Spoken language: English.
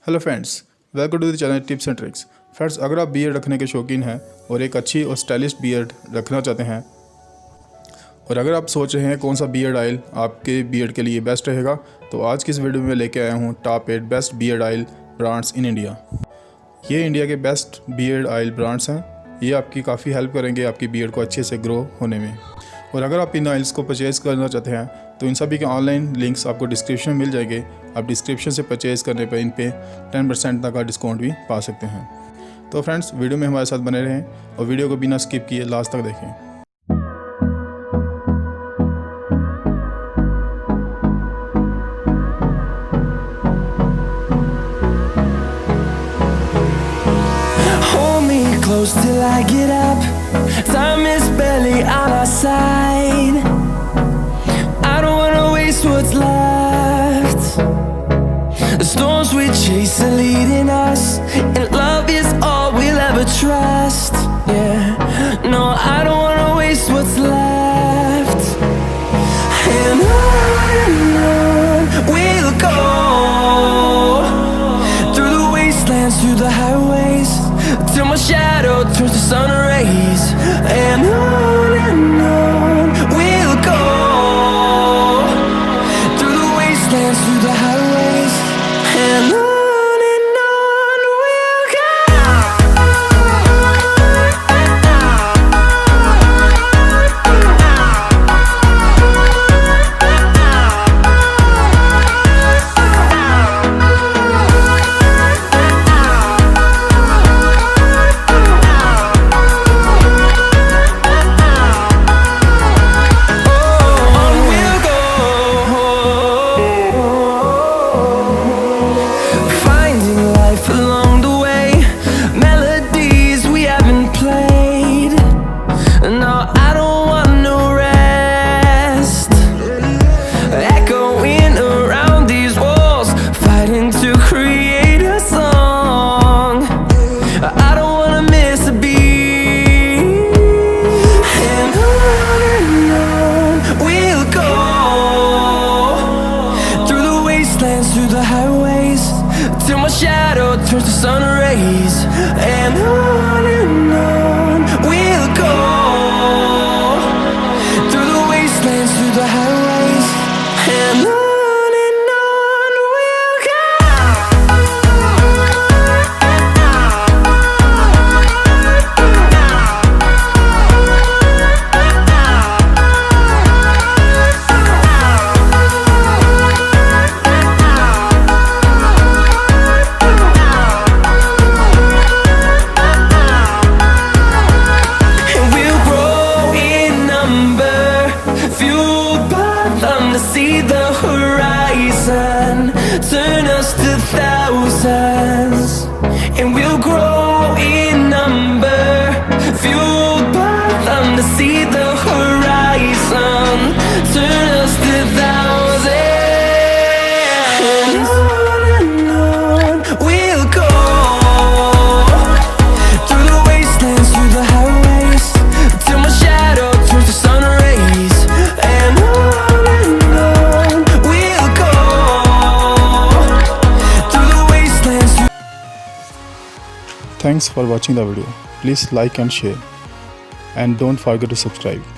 Hello friends, welcome to the channel tips and tricks. Friends, अगर आप beard रखने के शौकीन हैं और एक अच्छी और स्टाइलिश बियर्ड रखना चाहते हैं और अगर आप सोच रहे हैं कौन सा बियर्ड ऑयल आपके बियर्ड के लिए बेस्ट रहेगा, तो आज की इस वीडियो में लेके आया हूँ top 8 best beard oil brands in India. ये इंडिया के बेस्ट बियर्ड ऑयल ब्रांड्स हैं। ये आपकी काफ़ी हेल्प करेंगे आपकी बियर्ड को अच्छे से ग्रो होने में। और अगर आप इन ऑयल्स को परचेज़ करना चाहते हैं तो इन सभी के ऑनलाइन लिंक्स आपको डिस्क्रिप्शन में मिल जाएंगे। आप डिस्क्रिप्शन से परचेज़ करने पर इन पे 10% तक का डिस्काउंट भी पा सकते हैं। तो फ्रेंड्स, वीडियो में हमारे साथ बने रहें और वीडियो को बिना स्किप किए लास्ट तक देखें। Close till I get up. Time is barely on our side. I don't wanna waste what's left. The storms we chase are leading us, and love is all we'll ever trust. Yeah, no, I don't wanna waste what's left. And on we'll go, through the wastelands, through the highways, till my shadow turns to sun rays. And on we'll go, through the wastelands, through the highways. And on we'll go. Through the highways, till my shadow turns to sun rays. And on we'll go, through the wastelands, through the highways. And on we'll go. See the horizon, turn us to thousands, and we'll grow in number, fueled by them. To see the horizon, turn us to thousands. And on we'll go, through the wastelands, through the highways, till my shadow turns to sun rays. And Thanks for watching the video. Please like and share, and don't forget to subscribe.